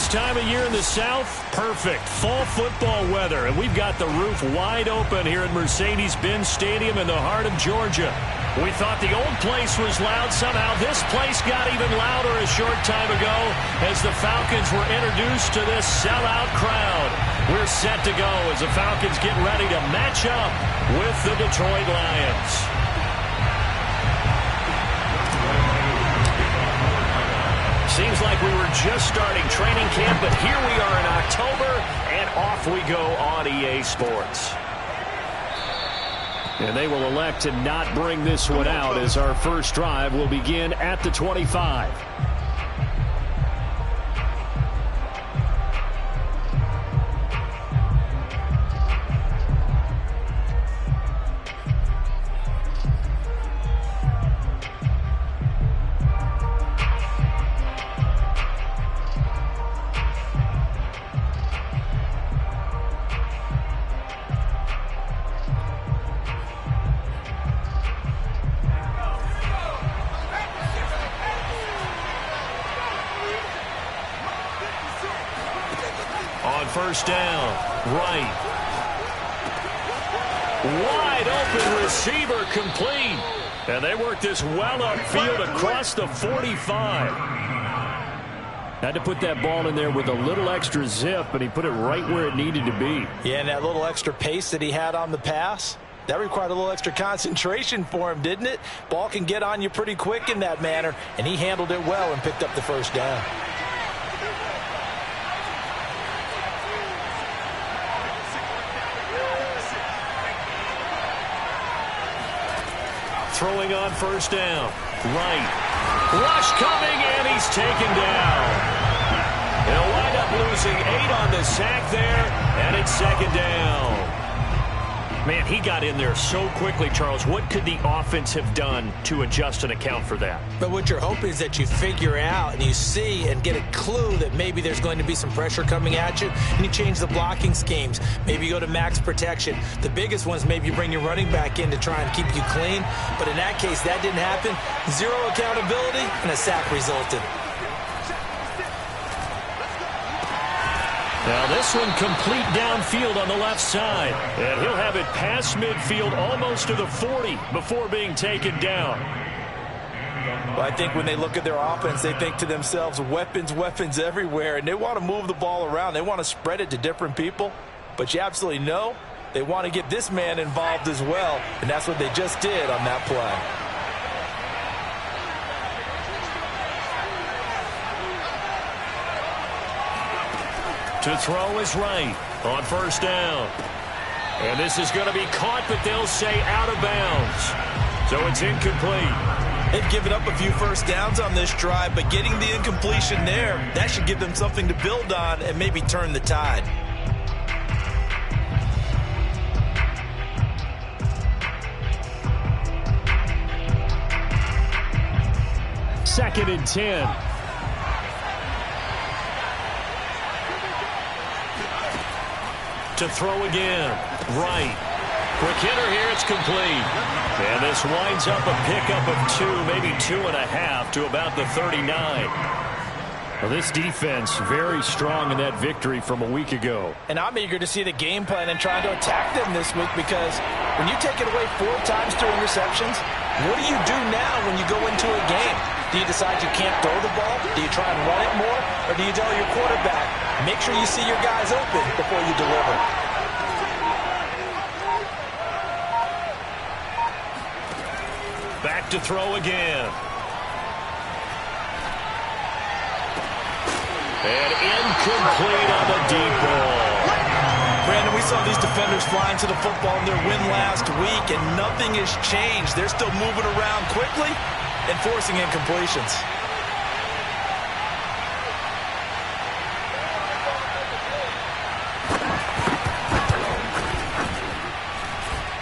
This time of year in the South, perfect. Fall football weather, and we've got the roof wide open here at Mercedes-Benz Stadium in the heart of Georgia. We thought the old place was loud. Somehow this place got even louder a short time ago as the Falcons were introduced to this sellout crowd. We're set to go as the Falcons get ready to match up with the Detroit Lions. Seems like we were just starting training camp, but here we are in October, and off we go on EA Sports. And they will elect to not bring this one out as our first drive will begin at the 25. First down, right. Wide open receiver complete. And they work this well upfield across the 45. Had to put that ball in there with a little extra zip, but he put it right where it needed to be. Yeah, and that little extra pace that he had on the pass, that required a little extra concentration for him, didn't it? Ball can get on you pretty quick in that manner, and he handled it well and picked up the first down. Throwing on first down. Right. Rush coming, and he's taken down. He'll wind up losing 8 on the sack there, and it's second down. Man, he got in there so quickly, Charles. What could the offense have done to adjust and account for that? But what you're hoping is that you figure out and you see and get a clue that maybe there's going to be some pressure coming at you, and you change the blocking schemes. Maybe you go to max protection. The biggest ones, maybe you bring your running back in to try and keep you clean. But in that case, that didn't happen. Zero accountability, and a sack resulted. Now this one complete downfield on the left side. And he'll have it past midfield almost to the 40 before being taken down. Well, I think when they look at their offense, they think to themselves, weapons, weapons everywhere. And they want to move the ball around. They want to spread it to different people. But you absolutely know they want to get this man involved as well. And that's what they just did on that play. To throw is right on first down. And this is going to be caught, but they'll say out of bounds. So it's incomplete. They've given up a few first downs on this drive, but getting the incompletion there, that should give them something to build on and maybe turn the tide. Second and 10. To throw again. Right. Quick hitter here. It's complete. And this winds up a pickup of 2, maybe 2.5 to about the 39. Well, this defense very strong in that victory from a week ago. And I'm eager to see the game plan and trying to attack them this week, because when you take it away 4 times through interceptions, what do you do now when you go into a game? Do you decide you can't throw the ball? Do you try and run it more? Or do you tell your quarterback, make sure you see your guys open before you deliver? Back to throw again. And incomplete on the deep ball. Brandon, we saw these defenders flying to the football in their win last week, and nothing has changed. They're still moving around quickly and forcing incompletions.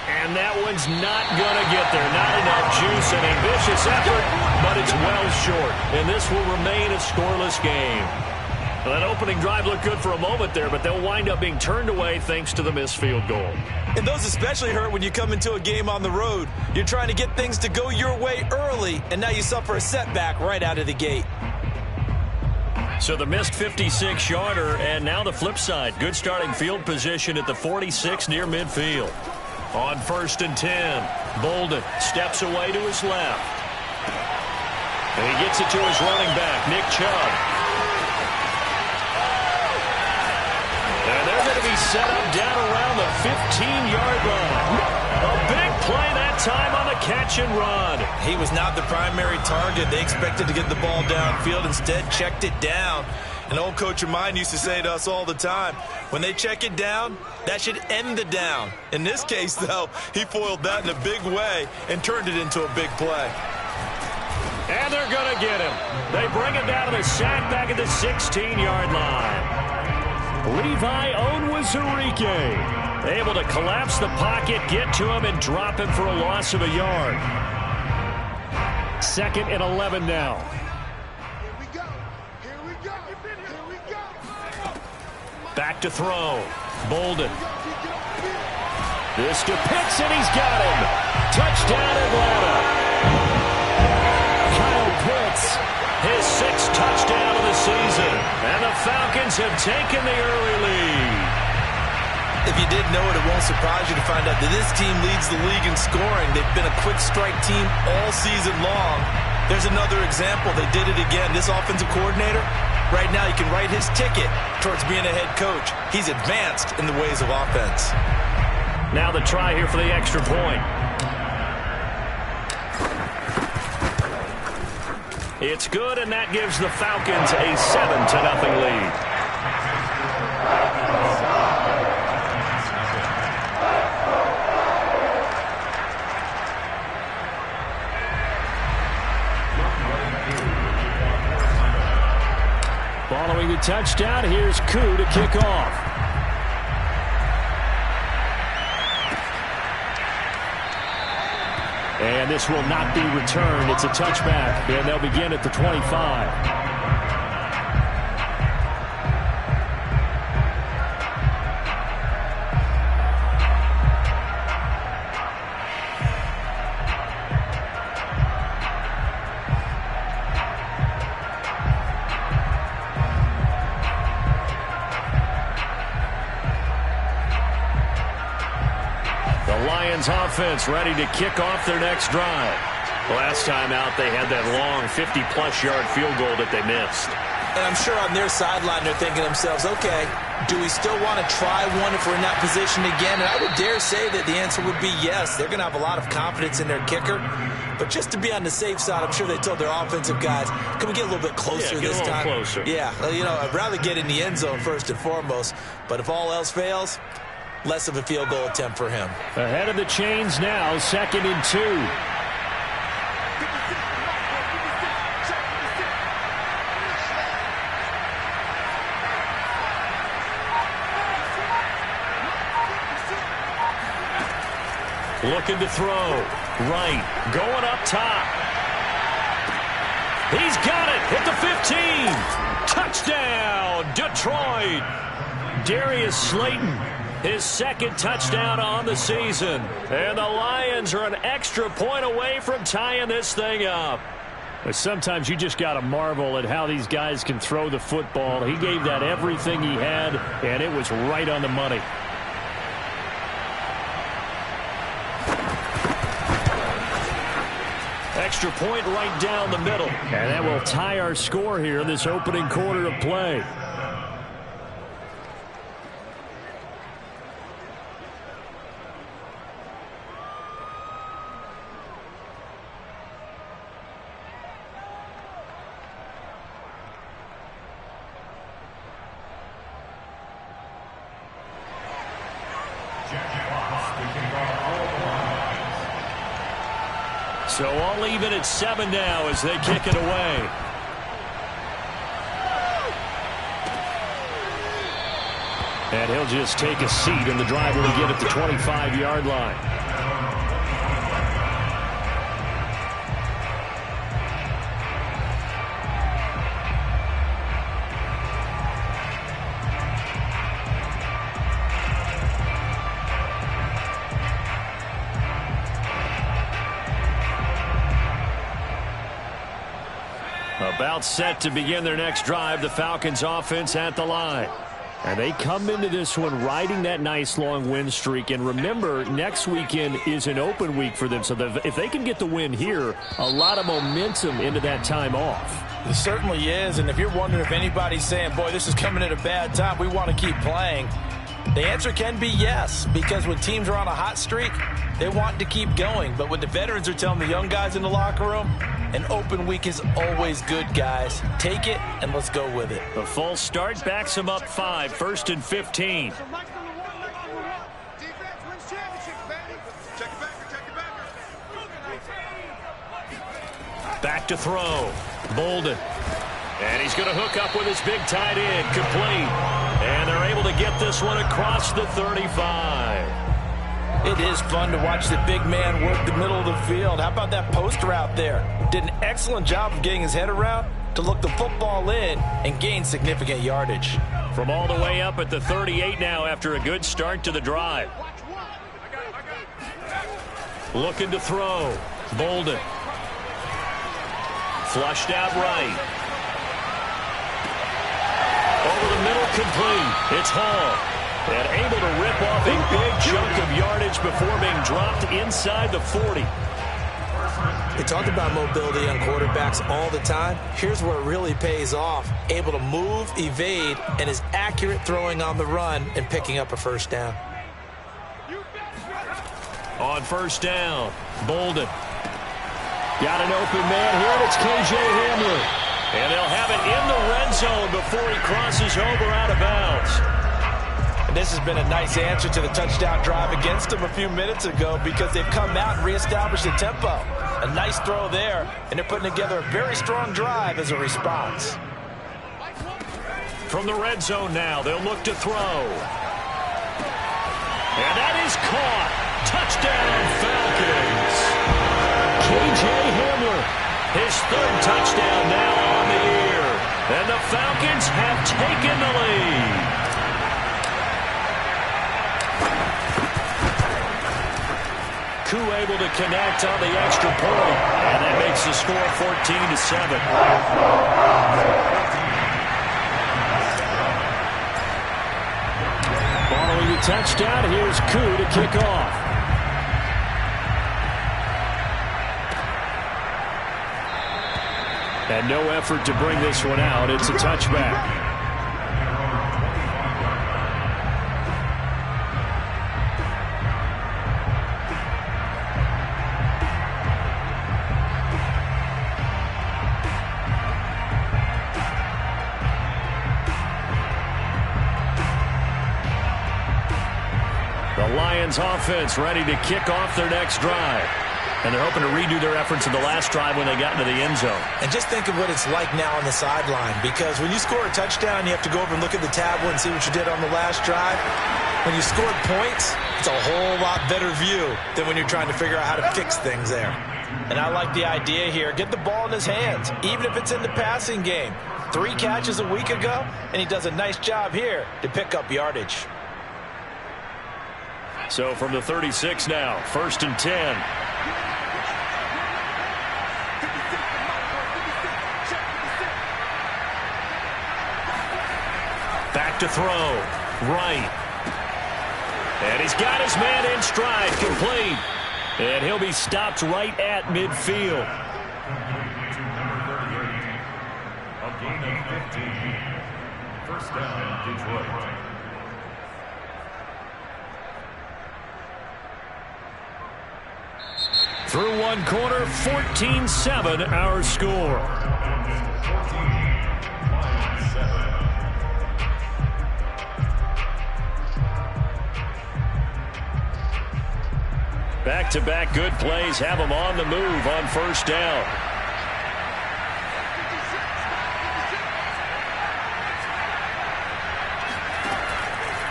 And that one's not going to get there. Not enough juice, an ambitious effort, but it's well short. And this will remain a scoreless game. Well, that opening drive looked good for a moment there, but they'll wind up being turned away thanks to the missed field goal. And those especially hurt when you come into a game on the road. You're trying to get things to go your way early, and now you suffer a setback right out of the gate. So the missed 56-yarder, and now the flip side. Good starting field position at the 46 near midfield. On 1st and 10, Bolden steps away to his left. And he gets it to his running back, Nick Chubb. And they're going to be set up down around the 15-yard line. A big play that time on the catch and run. He was not the primary target. They expected to get the ball downfield. Instead, checked it down. An old coach of mine used to say to us all the time, when they check it down, that should end the down. In this case, though, he foiled that in a big way and turned it into a big play. And they're going to get him. They bring him down to the sack back at the 16-yard line. Levi Onwuzurike able to collapse the pocket, get to him, and drop him for a loss of a yard. 2nd and 11 now. Here we go. Here we go. Here we go. Back to throw. Bolden. This to Pitts, and he's got him. Touchdown, Atlanta. Kyle Pitts, his 6th touchdown of the season. And the Falcons have taken the early lead. If you didn't know it, it won't surprise you to find out that this team leads the league in scoring. They've been a quick strike team all season long. There's another example. They did it again. This offensive coordinator, right now, you can write his ticket towards being a head coach. He's advanced in the ways of offense. Now the try here for the extra point. It's good, and that gives the Falcons a 7-0 lead. Following the touchdown, here's Koo to kick off. And this will not be returned. It's a touchback, and they'll begin at the 25. Offense ready to kick off their next drive. Last time out, they had that long 50-plus yard field goal that they missed. And I'm sure on their sideline they're thinking to themselves, okay, do we still want to try one if we're in that position again? And I would dare say that the answer would be yes. They're going to have a lot of confidence in their kicker. But just to be on the safe side, I'm sure they told their offensive guys, can we get a little bit closer this time? Closer. Yeah, you know, I'd rather get in the end zone first and foremost. But if all else fails, less of a field goal attempt for him. Ahead of the chains now, 2nd and 2. Looking to throw. Right. Going up top. He's got it. Hit the 15. Touchdown, Detroit. Darius Slayton, his 2nd touchdown on the season. And the Lions are an extra point away from tying this thing up. Sometimes you just got to marvel at how these guys can throw the football. He gave that everything he had, and it was right on the money. Extra point right down the middle. And that will tie our score here in this opening quarter of play. So all even at 7 now as they kick it away. And he'll just take a seat, and the drive will begin at the 25-yard line. A About set to begin their next drive, the Falcons offense at the line. And they come into this one riding that nice long win streak. And remember, next weekend is an open week for them. So if they can get the win here, a lot of momentum into that time off. It certainly is. And if you're wondering if anybody's saying, boy, this is coming at a bad time, we want to keep playing, the answer can be yes, because when teams are on a hot streak, they want to keep going. But when the veterans are telling the young guys in the locker room, an open week is always good, guys. Take it, and let's go with it. The false start backs them up 5, 1st and 15. Back to throw. Bolden. And he's going to hook up with his big tight end. Complete. And they're able to get this one across the 35. It is fun to watch the big man work the middle of the field. How about that post route there? Did an excellent job of getting his head around to look the football in and gain significant yardage. From all the way up at the 38 now after a good start to the drive. Looking to throw. Bolden. Flushed out right. Over the middle, complete. It's Hall. And able to rip off a big chunk of yardage before being dropped inside the 40. They talk about mobility on quarterbacks all the time. Here's where it really pays off. Able to move, evade, and is accurate throwing on the run and picking up a first down. On first down, Bolden. Got an open man here, and it's K.J. Hamler. And they'll have it in the red zone before he crosses over out of bounds. And this has been a nice answer to the touchdown drive against them a few minutes ago because they've come out and reestablished the tempo. A nice throw there, and they're putting together a very strong drive as a response. From the red zone now, they'll look to throw. And that is caught. Touchdown, Falcons. K.J. Hamler, his 3rd touchdown now on the year. And the Falcons have taken the lead. Koo able to connect on the extra point, and that makes the score 14-7. Following the touchdown, here's Koo to kick off. And no effort to bring this one out. It's a touchback. Lions offense ready to kick off their next drive. And they're hoping to redo their efforts in the last drive when they got into the end zone. And just think of what it's like now on the sideline, because when you score a touchdown, you have to go over and look at the tablet and see what you did on the last drive. When you scored points, it's a whole lot better view than when you're trying to figure out how to fix things there. And I like the idea here. Get the ball in his hands, even if it's in the passing game. 3 catches a week ago, and he does a nice job here to pick up yardage. So from the 36 now, 1st and 10. Back to throw. Right. And he's got his man in stride. Complete. And he'll be stopped right at midfield. A gain of 15. First down, Detroit. Through one quarter, 14-7 our score. Back-to-back good plays have them on the move on first down.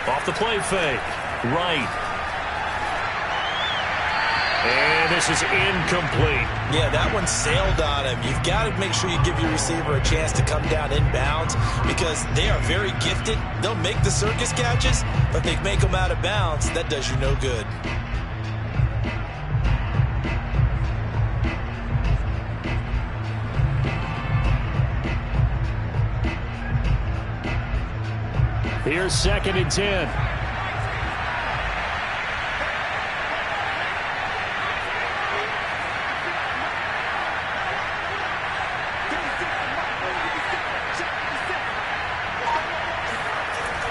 Off the play fake. Right. And this is incomplete. Yeah, that one sailed on him. You've got to make sure you give your receiver a chance to come down inbounds because they are very gifted. They'll make the circus catches, but they make them out of bounds. That does you no good. Here's 2nd and 10.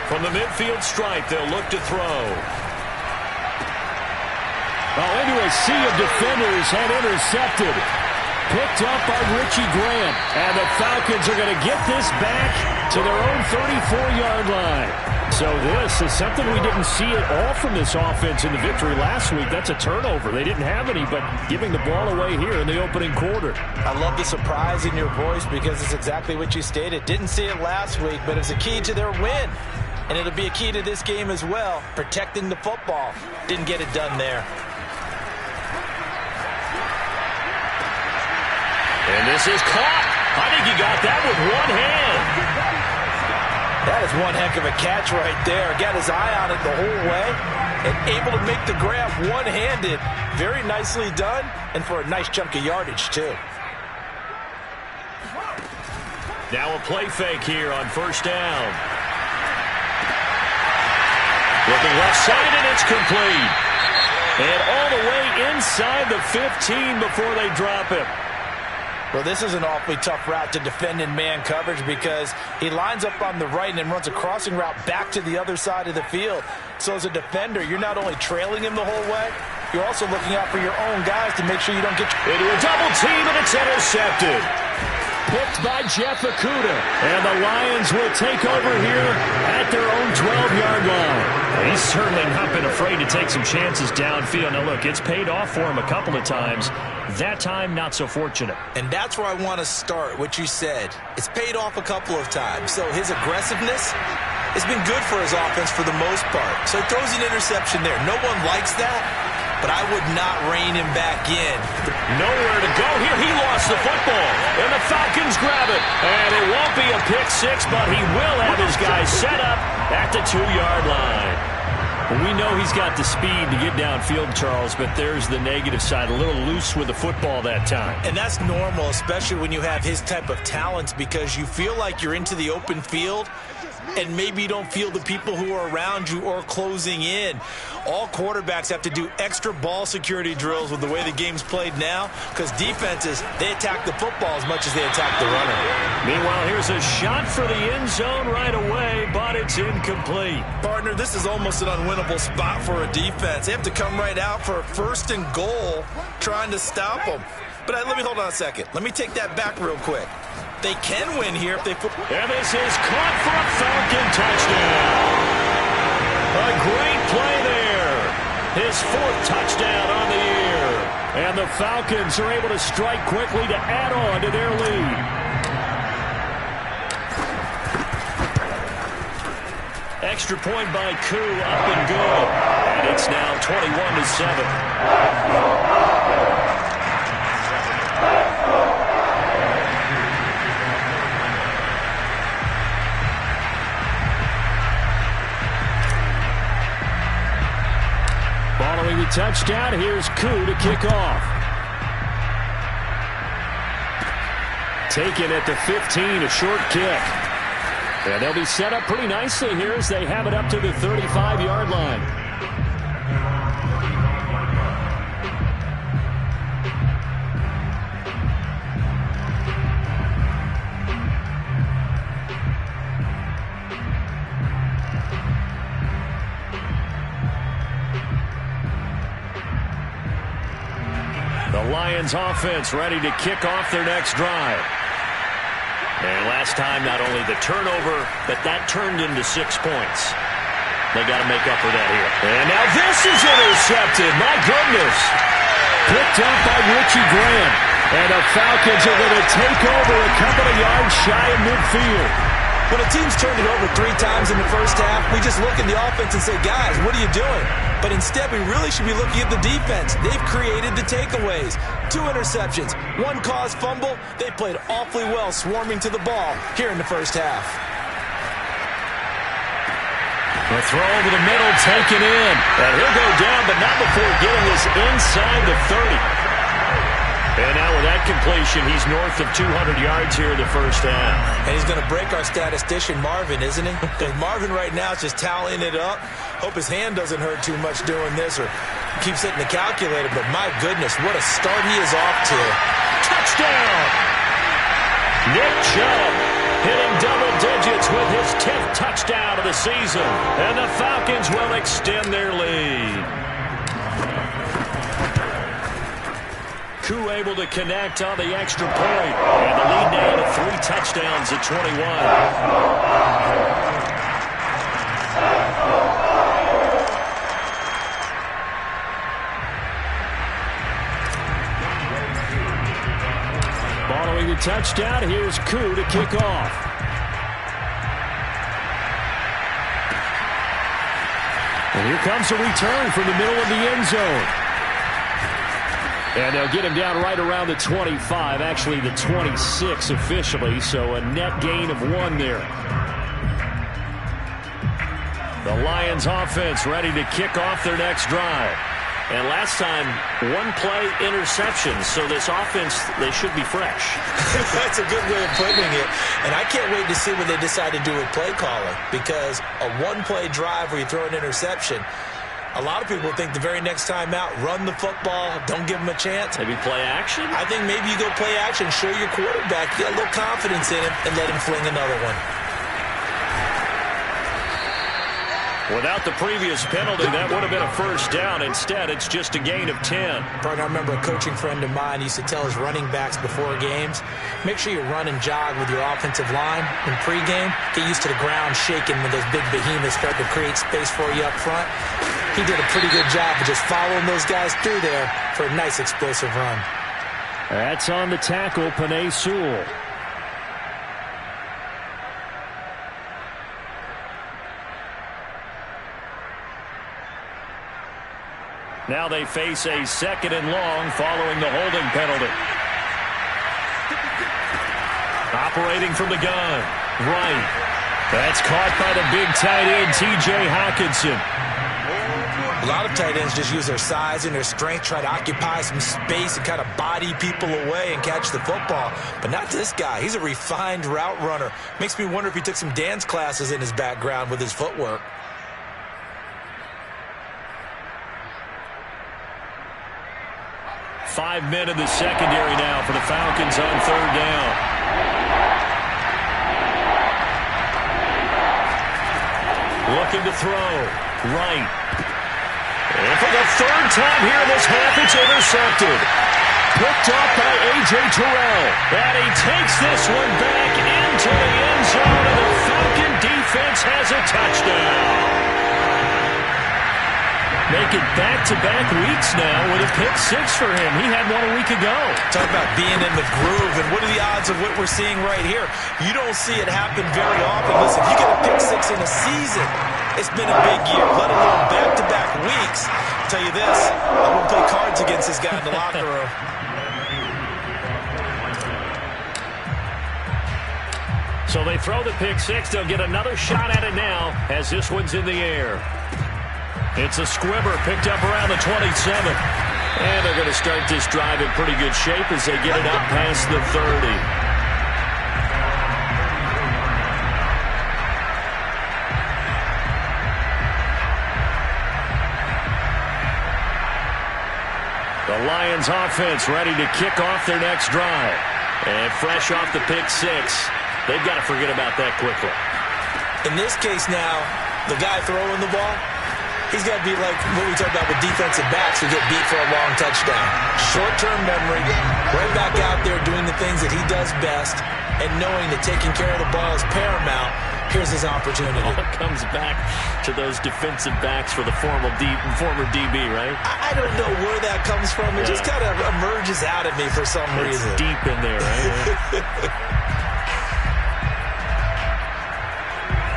From the midfield stripe, they'll look to throw. Oh, into a sea of defenders and intercepted. Picked up by Richie Grant. And the Falcons are going to get this back to their own 34-yard line. So this is something we didn't see at all from this offense in the victory last week. That's a turnover. They didn't have any, but giving the ball away here in the opening quarter. I love the surprise in your voice because it's exactly what you stated. Didn't see it last week, but it's a key to their win. And it'll be a key to this game as well, protecting the football. Didn't get it done there. And this is caught. I think he got that with one hand. That is one heck of a catch right there. Got his eye on it the whole way and able to make the grab one-handed. Very nicely done and for a nice chunk of yardage, too. Now a play fake here on 1st down. Looking left side, and it's complete. And all the way inside the 15 before they drop it. Well, this is an awfully tough route to defend in man coverage because he lines up on the right and then runs a crossing route back to the other side of the field. So as a defender, you're not only trailing him the whole way, you're also looking out for your own guys to make sure you don't get into a double team, and it's intercepted. Picked by Jeff Okudah. And the Lions will take over here at their own 12-yard line. He's certainly not been afraid to take some chances downfield. Now, look, it's paid off for him a couple of times. That time, not so fortunate. And that's where I want to start, what you said. It's paid off a couple of times. So his aggressiveness has been good for his offense for the most part. So he throws an interception there. No one likes that, but I would not rein him back in. Nowhere to go here. He lost the football, and the Falcons grab it. And it won't be a pick six, but he will have his guys set up at the 2-yard line. We know he's got the speed to get downfield, Charles, but there's the negative side. A little loose with the football that time. And that's normal, especially when you have his type of talents, because you feel like you're into the open field and maybe you don't feel the people who are around you or closing in. All quarterbacks have to do extra ball security drills with the way the game's played now because defenses, they attack the football as much as they attack the runner. Meanwhile, here's a shot for the end zone right away, but it's incomplete. Partner, this is almost an unwinnable spot for a defense. They have to come right out for a 1st and goal trying to stop them. But let me hold on a second. Let me take that back real quick. They can win here if they... And this is caught for a Falcon touchdown. A great play there. His 4th touchdown on the year. And the Falcons are able to strike quickly to add on to their lead. Extra point by Koo, up and good. And it's now 21-7. Following the touchdown, here's Koo to kick off. Taken at the 15, a short kick. And they'll be set up pretty nicely here as they have it up to the 35-yard line. The Lions offense ready to kick off their next drive. And last time, not only the turnover, but that turned into 6 points. They got to make up for that here. And now this is intercepted. My goodness. Picked up by Richie Grant. And the Falcons are going to take over a couple of yards shy of midfield. When a team's turned it over 3 times in the first half, we just look at the offense and say, guys, what are you doing? But instead, we really should be looking at the defense. They've created the takeaways. 2 interceptions, 1 caused fumble. They played awfully well swarming to the ball here in the first half. The throw over the middle, taken in. And he'll go down, but not before getting this inside the 30. And now with that completion, he's north of 200 yards here in the first half. And he's going to break our statistician, Marvin, isn't he? Because Marvin right now is just tallying it up. Hope his hand doesn't hurt too much doing this or keeps hitting the calculator. But my goodness, what a start he is off to. Touchdown! Nick Chubb hitting double digits with his 10th touchdown of the season. And the Falcons will extend their lead. Koo able to connect on the extra point. And the lead now to 3 touchdowns at 21. Following the touchdown, here's Koo to kick off. And here comes a return from the middle of the end zone. And they'll get him down right around the 25, actually the 26 officially, so a net gain of 1 there. The Lions offense ready to kick off their next drive. And last time, 1-play interception, so this offense, they should be fresh. That's a good way of putting it. And I can't wait to see what they decide to do with play calling, because a 1-play drive where you throw an interception, a lot of people think the very next time out, run the football, don't give him a chance. Maybe play action? I think maybe you go play action, show your quarterback, get a little confidence in him, and let him fling another one. Without the previous penalty, that would have been a first down. Instead, it's just a gain of 10. Partner, I remember a coaching friend of mine used to tell his running backs before games, make sure you run and jog with your offensive line in pregame. Get used to the ground shaking when those big behemoths start to create space for you up front. He did a pretty good job of just following those guys through there for a nice explosive run. That's on the tackle, Penei Sewell. Now they face a 2nd and long following the holding penalty. Operating from the gun. Right. That's caught by the big tight end, T.J. Hockenson. A lot of tight ends just use their size and their strength, try to occupy some space and kind of body people away and catch the football. But not this guy. He's a refined route runner. Makes me wonder if he took some dance classes in his background with his footwork. Five men in the secondary now for the Falcons on 3rd down. Looking to throw. Right. And for the 3rd time here in this half, it's intercepted. Picked off by A.J. Terrell. And he takes this one back into the end zone, and the Falcon defense has a touchdown. Make it back-to-back weeks now with a pick 6 for him. He had one a week ago. Talk about being in the groove, and what are the odds of what we're seeing right here? You don't see it happen very often. Listen, if you get a pick 6 in a season, it's been a big year, let alone back-to-back weeks. I'll tell you this, I wouldn't play cards against this guy in the locker room. So they throw the pick 6. They'll get another shot at it now as this one's in the air. It's a squibber picked up around the 27. And they're going to start this drive in pretty good shape as they get it up past the 30. The Lions offense ready to kick off their next drive. And fresh off the pick 6, they've got to forget about that quickly. In this case now, the guy throwing the ball, he's got to be like what we talked about with defensive backs who get beat for a long touchdown. Short-term memory, right back out there doing the things that he does best, and knowing that taking care of the ball is paramount. Here's his opportunity. All comes back to those defensive backs for the former DB, right? I don't know where that comes from. It just kind of emerges out of me for some reason. It's deep in there, right?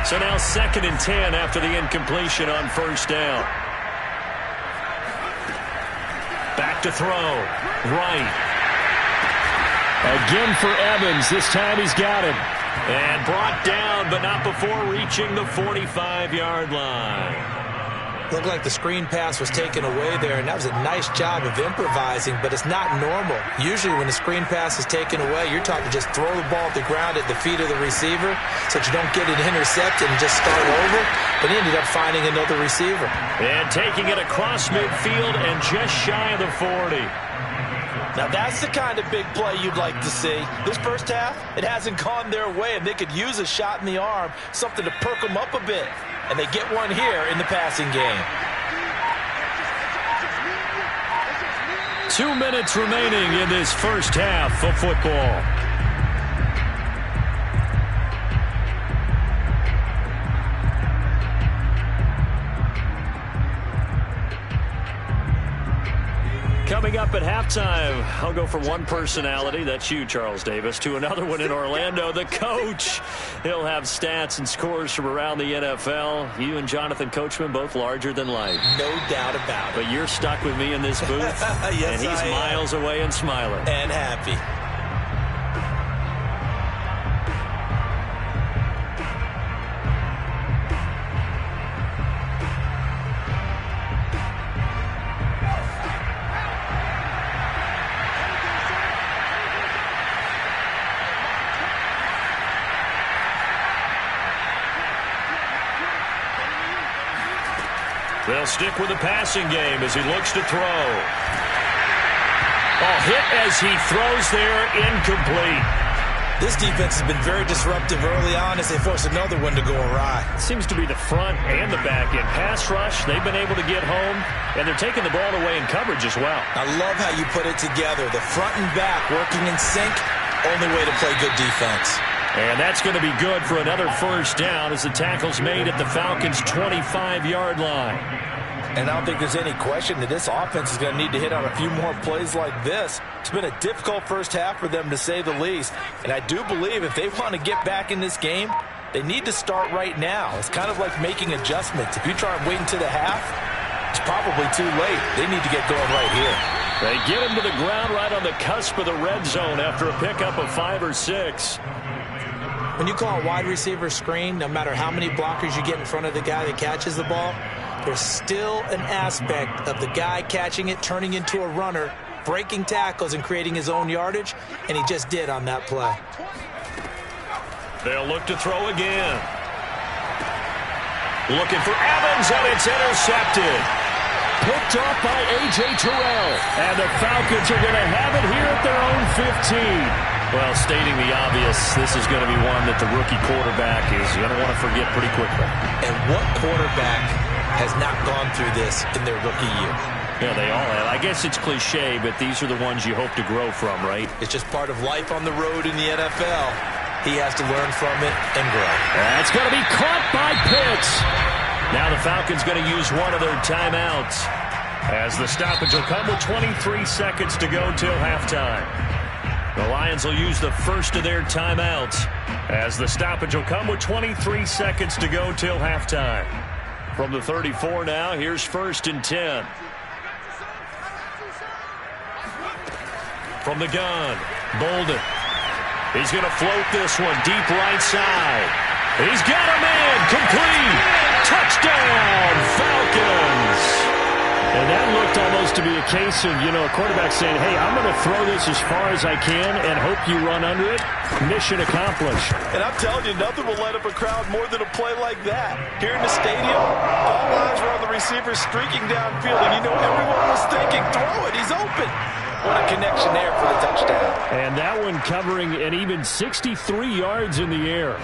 So now 2nd and 10 after the incompletion on 1st down. Back to throw. Right. Again for Evans. This time he's got him. And brought down, but not before reaching the 45-yard line. Looked like the screen pass was taken away there, and that was a nice job of improvising, but it's not normal. Usually when the screen pass is taken away, you're taught to just throw the ball at the ground at the feet of the receiver so that you don't get it intercepted and just start over, but he ended up finding another receiver. And taking it across midfield and just shy of the 40. Now that's the kind of big play you'd like to see. This first half, it hasn't gone their way, and they could use a shot in the arm, something to perk them up a bit. And they get one here in the passing game. 2 minutes remaining in this first half of football. Coming up at halftime, I'll go from one personality, that's you, Charles Davis, to another one in Orlando, the coach. He'll have stats and scores from around the NFL. You and Jonathan Coachman, both larger than life. No doubt about it. But you're stuck with me in this booth, yes, and he's miles away and smiling. And happy. They'll stick with the passing game as he looks to throw. Oh, hit as he throws there, incomplete. This defense has been very disruptive early on as they force another one to go awry. Seems to be the front and the back end. Pass rush, they've been able to get home, and they're taking the ball away in coverage as well. I love how you put it together. The front and back working in sync, only way to play good defense. And that's going to be good for another first down as the tackle's made at the Falcons' 25-yard line. And I don't think there's any question that this offense is going to need to hit on a few more plays like this. It's been a difficult first half for them, to say the least. And I do believe if they want to get back in this game, they need to start right now. It's kind of like making adjustments. If you try and wait until the half, it's probably too late. They need to get going right here. They get him to the ground right on the cusp of the red zone after a pickup of 5 or 6. When you call a wide receiver screen, no matter how many blockers you get in front of the guy that catches the ball, there's still an aspect of the guy catching it, turning into a runner, breaking tackles and creating his own yardage, and he just did on that play. They'll look to throw again. Looking for Evans, and it's intercepted. Picked off by A.J. Terrell. And the Falcons are going to have it here at their own 15. Well, stating the obvious, this is going to be one that the rookie quarterback is going to want to forget pretty quickly. And what quarterback has not gone through this in their rookie year? Yeah, they all have. I guess it's cliche, but these are the ones you hope to grow from, right? It's just part of life on the road in the NFL. He has to learn from it and grow. That's going to be caught by Pitts. Now the Falcons going to use one of their timeouts as the stoppage will come with 23 seconds to go till halftime. The Lions will use the first of their timeouts as the stoppage will come with 23 seconds to go till halftime. From the 34 now, here's 1st and 10. From the gun, Bolden. He's going to float this one deep right side. He's got a man, complete. Touchdown, Falcons. And that looked almost to be a case of, a quarterback saying, hey, I'm going to throw this as far as I can and hope you run under it. Mission accomplished. And I'm telling you, nothing will light up a crowd more than a play like that. Here in the stadium, all eyes were on the receiver streaking downfield, and everyone was thinking, throw it, he's open. What a connection there for the touchdown. And that one covering an even 63 yards in the air.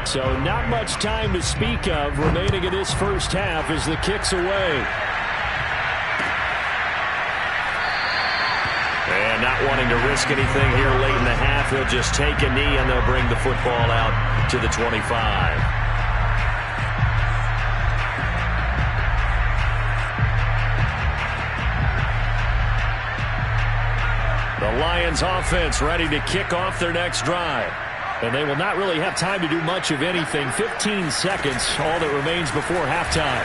So not much time to speak of remaining in this first half as the kick's away. And not wanting to risk anything here late in the half, he'll just take a knee and they'll bring the football out to the 25. The Lions offense ready to kick off their next drive. And they will not really have time to do much of anything. 15 seconds, all that remains before halftime.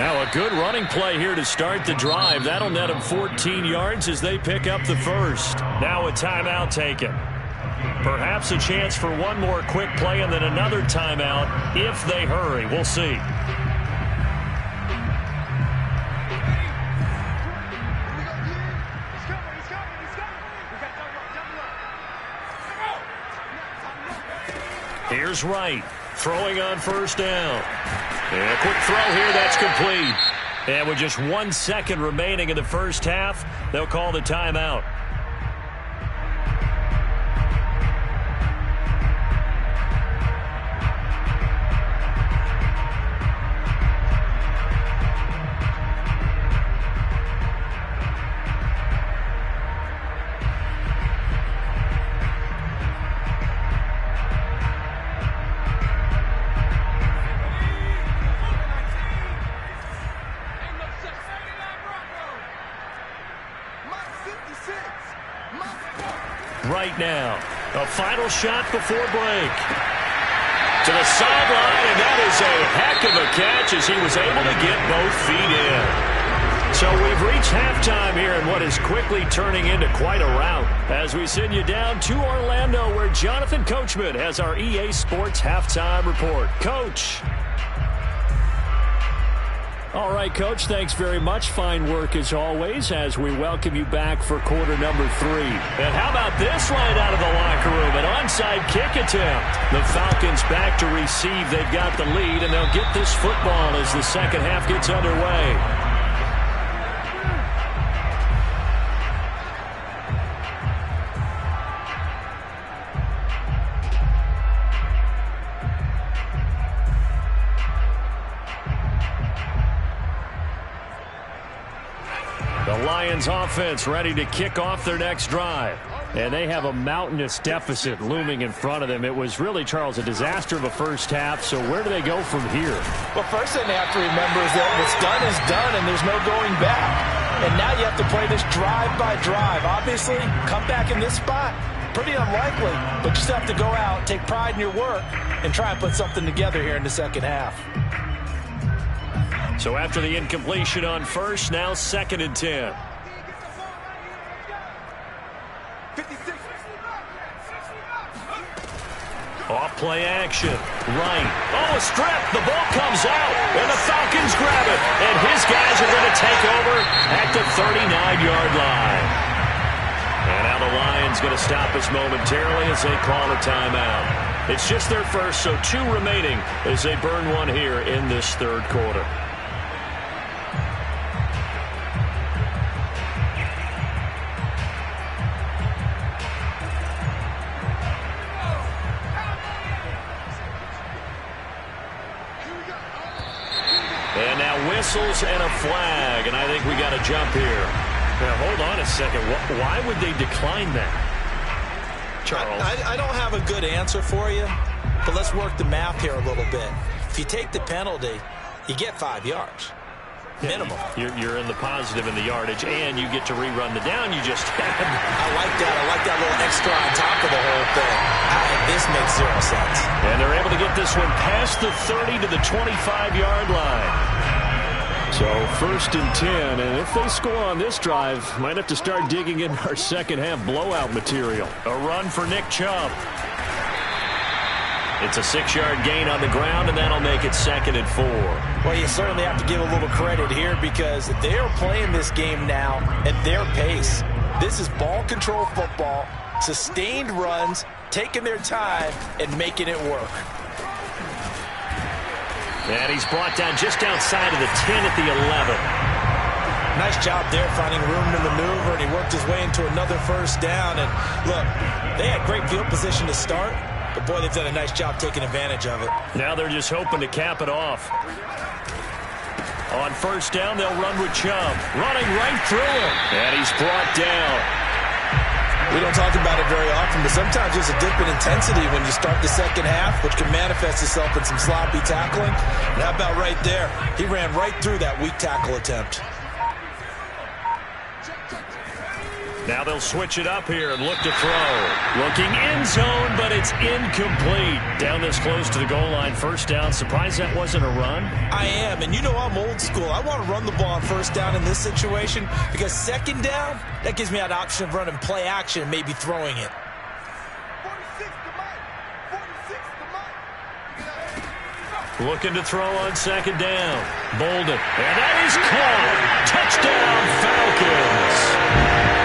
Now a good running play here to start the drive. That'll net them 14 yards as they pick up the first. Now a timeout taken. Perhaps a chance for one more quick play and then another timeout if they hurry. We'll see. Here's Wright throwing on first down. And a quick throw here that's complete. And with just 1 second remaining in the first half, they'll call the timeout. Right now, a final shot before break. To the sideline, and that is a heck of a catch as he was able to get both feet in. So we've reached halftime here in what is quickly turning into quite a rout as we send you down to Orlando where Jonathan Coachman has our EA Sports Halftime Report. Coach. All right, Coach, thanks very much. Fine work as always as we welcome you back for quarter number 3. And how about this right out of the locker room? An onside kick attempt. The Falcons back to receive. They've got the lead, and they'll get this football as the second half gets underway. The Lions offense ready to kick off their next drive. And they have a mountainous deficit looming in front of them. It was really, Charles, a disaster of a first half. So where do they go from here? Well, first thing they have to remember is that what's done is done and there's no going back. And now you have to play this drive by drive. Obviously, come back in this spot, pretty unlikely. But you still have to go out, take pride in your work, and try and put something together here in the second half. So after the incompletion on first, now 2nd and 10. Off play action. Right. Oh, a strip. The ball comes out, and the Falcons grab it. And his guys are going to take over at the 39-yard line. And now the Lions going to stop us momentarily as they call a timeout. It's just their first, so 2 remaining as they burn one here in this third quarter. And now whistles and a flag, and I think we got a jump here. Now, hold on a second. Why would they decline that, Charles? I don't have a good answer for you, but let's work the math here a little bit. If you take the penalty, you get 5 yards. Minimum. You're in the positive in the yardage, and you get to rerun the down you just had. I like that. I like that little extra on top of the whole thing. This makes 0 sense. And they're able to get this one past the 30 to the 25-yard line. So 1st and 10, and if they score on this drive, might have to start digging in our second half blowout material. A run for Nick Chubb. It's a 6-yard gain on the ground, and that'll make it 2nd and 4. Well, you certainly have to give a little credit here because they're playing this game now at their pace. This is ball control football, sustained runs, taking their time, and making it work. And he's brought down just outside of the 10 at the 11. Nice job there finding room to maneuver, and he worked his way into another first down. And look, they had great field position to start, but boy, they've done a nice job taking advantage of it. Now they're just hoping to cap it off. On first down, they'll run with Chubb. Running right through him. And he's brought down. We don't talk about it very often, but sometimes there's a dip in intensity when you start the second half, which can manifest itself in some sloppy tackling. And how about right there? He ran right through that weak tackle attempt. Now they'll switch it up here and look to throw. Looking end zone, but it's incomplete. Down this close to the goal line, first down. Surprised that wasn't a run? I am, and you know I'm old school. I want to run the ball on first down in this situation because second down, that gives me an option of running play action and maybe throwing it. 46 to Mike. 46 to Mike. Looking to throw on second down. Bolden. And that is caught. Touchdown, Falcons.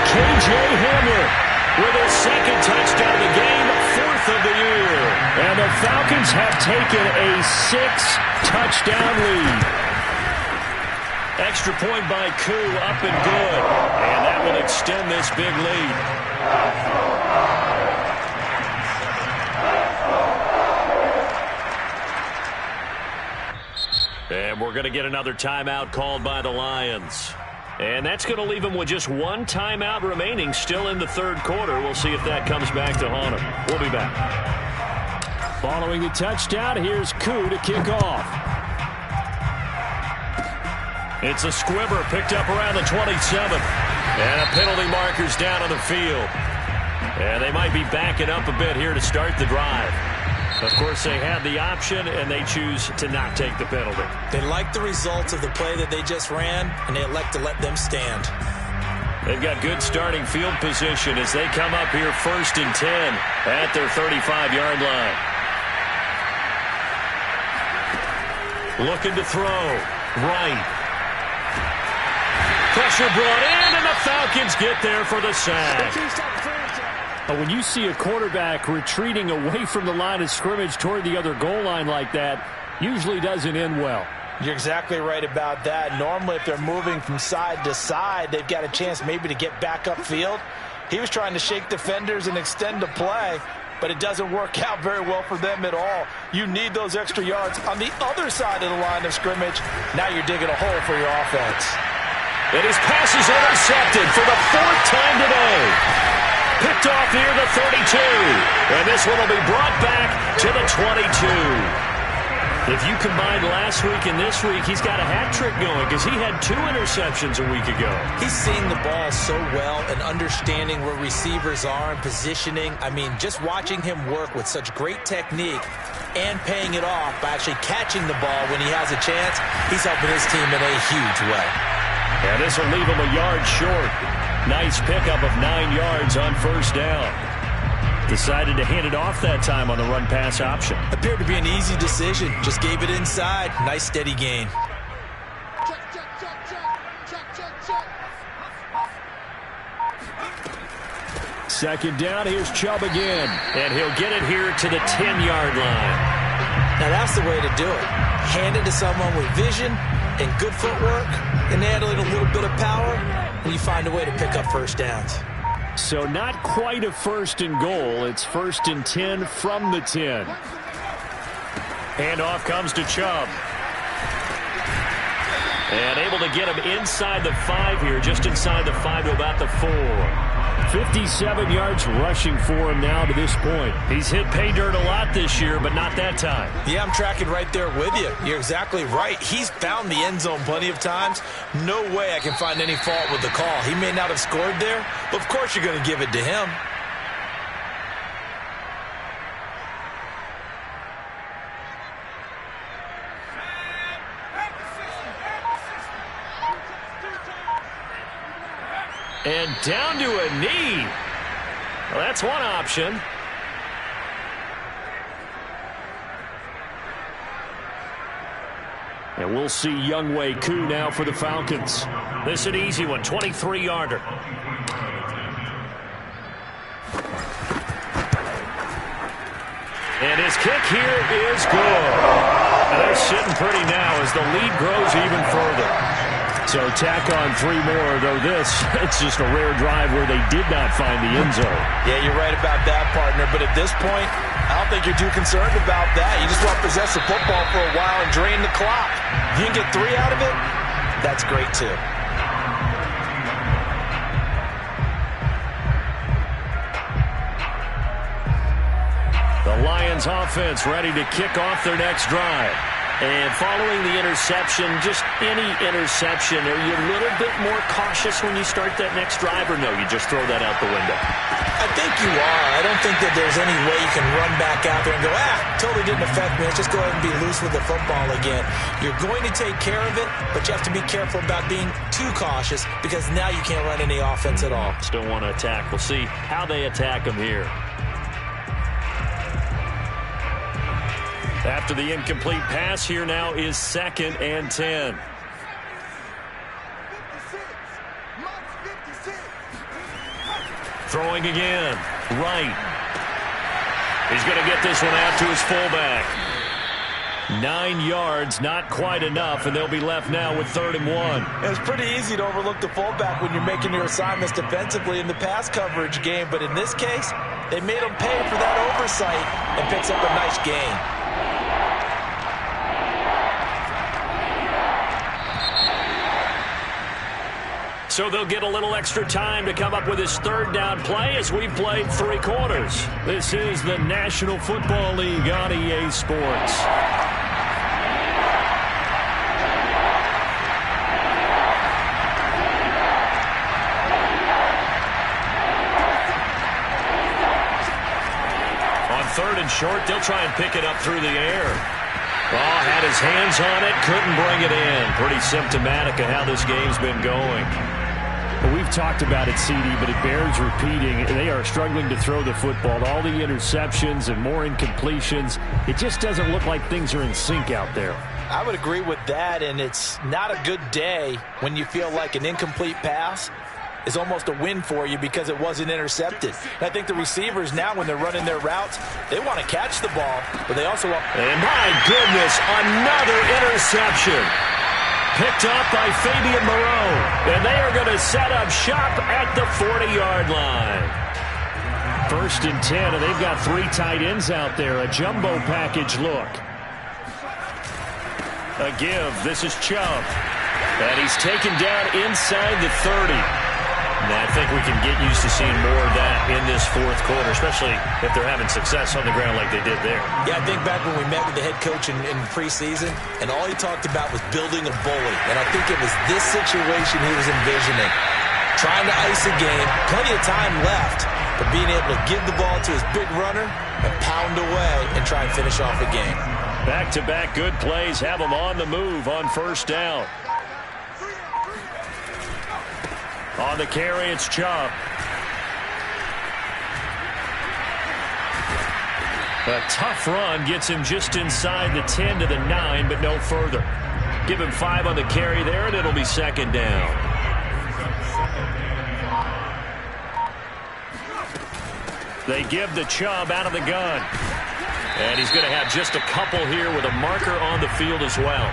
K.J. Hamler with his second touchdown of the game, fourth of the year. And the Falcons have taken a 6-touchdown lead. Extra point by Koo, up and good. And that will extend this big lead. And we're going to get another timeout called by the Lions. And that's going to leave them with just one timeout remaining still in the third quarter. We'll see if that comes back to haunt them. We'll be back. Following the touchdown, here's Koo to kick off. It's a squibber picked up around the 27th. And a penalty marker's down on the field. And they might be backing up a bit here to start the drive. Of course, they had the option, and they choose to not take the penalty. They like the results of the play that they just ran, and they elect to let them stand. They've got good starting field position as they come up here first and 10 at their 35-yard line. Looking to throw. Right. Pressure brought in, and the Falcons get there for the sack. When you see a quarterback retreating away from the line of scrimmage toward the other goal line like that, usually doesn't end well. You're exactly right about that. Normally, if they're moving from side to side, they've got a chance maybe to get back upfield. He was trying to shake defenders and extend the play, but it doesn't work out very well for them at all. You need those extra yards on the other side of the line of scrimmage. Now you're digging a hole for your offense. And his pass is intercepted for the fourth time today. Picked off near the 32. And this one will be brought back to the 22. If you combine last week and this week, he's got a hat trick going because he had 2 interceptions a week ago. He's seeing the ball so well and understanding where receivers are and positioning. I mean, just watching him work with such great technique and paying it off by actually catching the ball when he has a chance, he's helping his team in a huge way. And this will leave him a yard short. Nice pickup of 9 yards on first down. Decided to hand it off that time on the run-pass option. Appeared to be an easy decision. Just gave it inside. Nice steady gain. Second down, here's Chubb again. And he'll get it here to the 10-yard line. Now that's the way to do it. Hand it to someone with vision and good footwork, and add a little bit of power, and you find a way to pick up first downs. So not quite a first and goal. It's first and 10 from the 10. Handoff comes to Chubb. And able to get him inside the 5 here, just inside the 5 to about the 4. 57 yards rushing for him now to this point. He's hit pay dirt a lot this year, but not that time. Yeah, I'm tracking right there with you. You're exactly right. He's found the end zone plenty of times. No way I can find any fault with the call. He may not have scored there, but of course you're going to give it to him. And down to a knee. Well, that's one option. And we'll see Younghoe Koo now for the Falcons. This is an easy one, 23-yarder. And his kick here is good. And they're sitting pretty now as the lead grows even further. So tack on 3 more, though it's just a rare drive where they did not find the end zone. Yeah, you're right about that, partner. But at this point, I don't think you're too concerned about that. You just want to possess the football for a while and drain the clock. If you can get 3 out of it, that's great, too. The Lions offense ready to kick off their next drive. And following the interception, just any interception, are you a little bit more cautious when you start that next drive, or no, you just throw that out the window? I think you are. I don't think that there's any way you can run back out there and go, totally didn't affect me. Let's just go ahead and be loose with the football again. You're going to take care of it, but you have to be careful about being too cautious because now you can't run any offense at all. Still want to attack. We'll see how they attack them here. After the incomplete pass, here now is 2nd and 10. 56. Mark 56. Throwing again. Right. He's going to get this one out to his fullback. 9 yards, not quite enough, and they'll be left now with 3rd and 1. It's pretty easy to overlook the fullback when you're making your assignments defensively in the pass coverage game, but in this case, they made him pay for that oversight and picks up a nice gain. So they'll get a little extra time to come up with his 3rd down play as we've played 3 quarters. This is the National Football League on EA Sports. On 3rd and short, they'll try and pick it up through the air. Ball had his hands on it, couldn't bring it in. Pretty symptomatic of how this game's been going. Well, we've talked about it, CD, but it bears repeating. They are struggling to throw the football. All the interceptions and more incompletions. It just doesn't look like things are in sync out there. I would agree with that, and it's not a good day when you feel like an incomplete pass is almost a win for you because it wasn't intercepted. And I think the receivers now, when they're running their routes, they want to catch the ball, but they also want... And my goodness, another interception. Picked up by Fabian Moreau. And they are going to set up shop at the 40-yard line. 1st and 10, and they've got 3 tight ends out there. A jumbo package look. A give. This is Chubb. And he's taken down inside the 30. And I think we can get used to seeing more of that in this 4th quarter, especially if they're having success on the ground like they did there. Yeah, I think back when we met with the head coach in preseason, and all he talked about was building a bully. And I think it was this situation he was envisioning. Trying to ice a game, plenty of time left, but being able to give the ball to his big runner and pound away and try and finish off a game. Back-to-back good plays have them on the move on 1st down. On the carry, it's Chubb. A tough run gets him just inside the 10 to the 9, but no further. Give him 5 on the carry there, and it'll be 2nd down. They give the Chubb out of the gun. And he's going to have just a couple here with a marker on the field as well.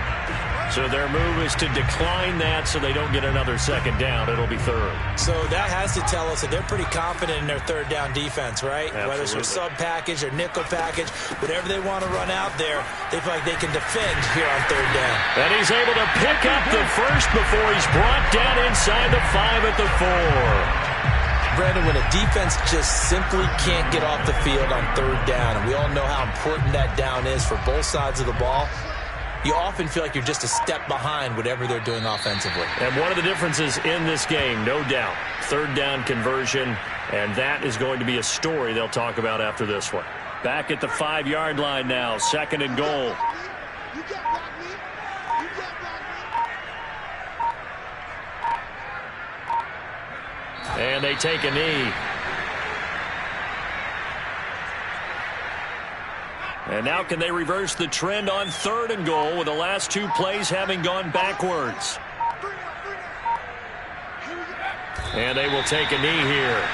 So their move is to decline that so they don't get another 2nd down. It'll be 3rd. So that has to tell us that they're pretty confident in their 3rd down defense, right? Absolutely. Whether it's their sub package or nickel package, whatever they want to run out there, they feel like they can defend here on 3rd down. And he's able to pick up the first before he's brought down inside the 5 at the 4. Brandon, when a defense just simply can't get off the field on 3rd down, and we all know how important that down is for both sides of the ball, you often feel like you're just a step behind whatever they're doing offensively. And one of the differences in this game, no doubt, 3rd down conversion, and that is going to be a story they'll talk about after this one. Back at the 5-yard line now, 2nd and goal. And they take a knee. And now can they reverse the trend on 3rd and goal with the last 2 plays having gone backwards? And they will take a knee here.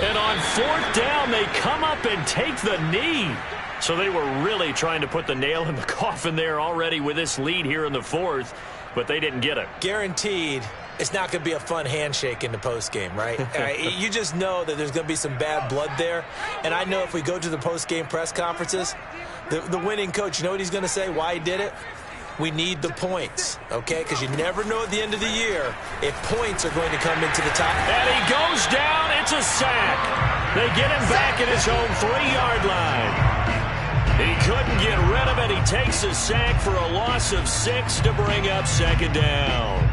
And on 4th down, they come up and take the knee. So they were really trying to put the nail in the coffin there already with this lead here in the 4th, but they didn't get it. Guaranteed It's not going to be a fun handshake in the postgame, right? You just know that there's going to be some bad blood there. And I know if we go to the postgame press conferences, the winning coach, you know what he's going to say, why he did it? We need the points, okay? Because you never know at the end of the year if points are going to come into the top. And he goes down. It's a sack. They get him back at his own 3-yard line. He couldn't get rid of it. He takes a sack for a loss of 6 to bring up second down.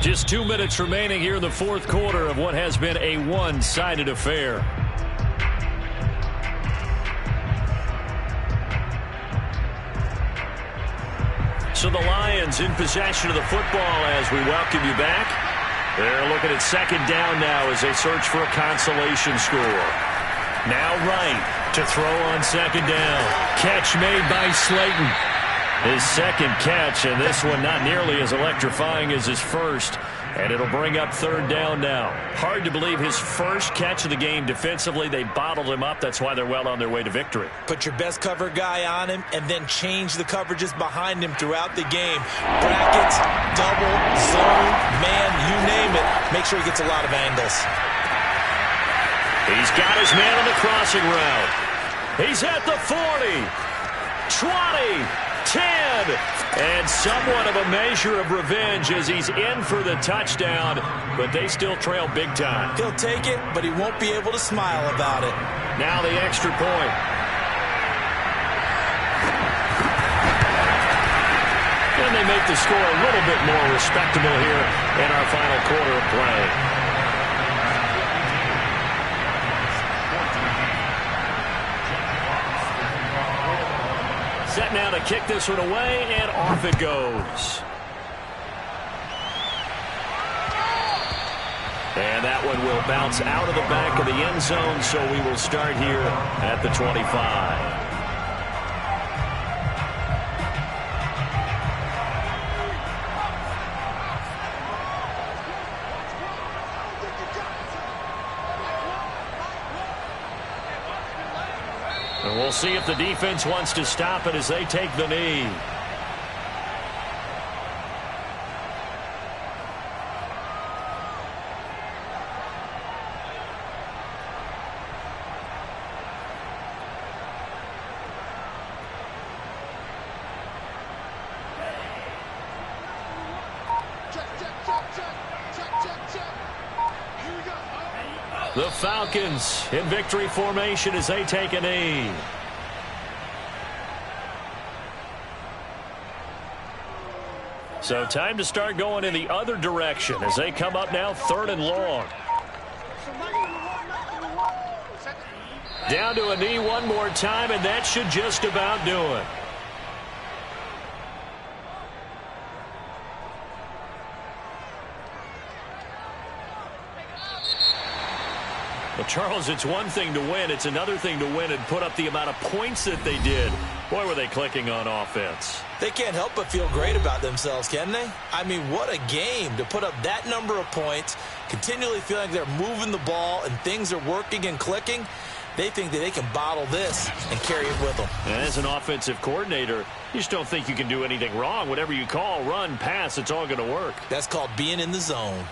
Just 2 minutes remaining here in the fourth quarter of what has been a one-sided affair. So the Lions in possession of the football as we welcome you back. They're looking at second down now as they search for a consolation score. Now Wright to throw on second down. Catch made by Slayton. His second catch, and this one not nearly as electrifying as his first. And it'll bring up third down now. Hard to believe his first catch of the game defensively. They bottled him up. That's why they're well on their way to victory. Put your best cover guy on him and then change the coverages behind him throughout the game. Brackets, double, zone, man, you name it. Make sure he gets a lot of angles. He's got his man on the crossing route. He's at the 40, 20, 10, and somewhat of a measure of revenge as he's in for the touchdown, but they still trail big time. He'll take it, but he won't be able to smile about it. Now the extra point. And they make the score a little bit more respectable here in our final quarter of play. Set now to kick this one away, and off it goes. And that one will bounce out of the back of the end zone, so we will start here at the 25. And we'll see if the defense wants to stop it as they take the knee. The Falcons in victory formation as they take a knee. So time to start going in the other direction as they come up now 3rd and long. Down to a knee one more time, and that should just about do it. Well, Charles, it's one thing to win. It's another thing to win and put up the amount of points that they did. Boy, were they clicking on offense. They can't help but feel great about themselves, can they? I mean, what a game to put up that number of points, continually feeling like they're moving the ball and things are working and clicking. They think that they can bottle this and carry it with them. And as an offensive coordinator, you just don't think you can do anything wrong. Whatever you call, run, pass, it's all going to work. That's called being in the zone.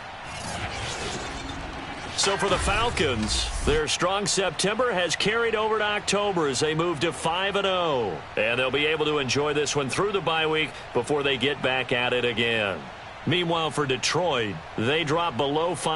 So for the Falcons, their strong September has carried over to October as they move to 5-0. And they'll be able to enjoy this one through the bye week before they get back at it again. Meanwhile, for Detroit, they drop below 5.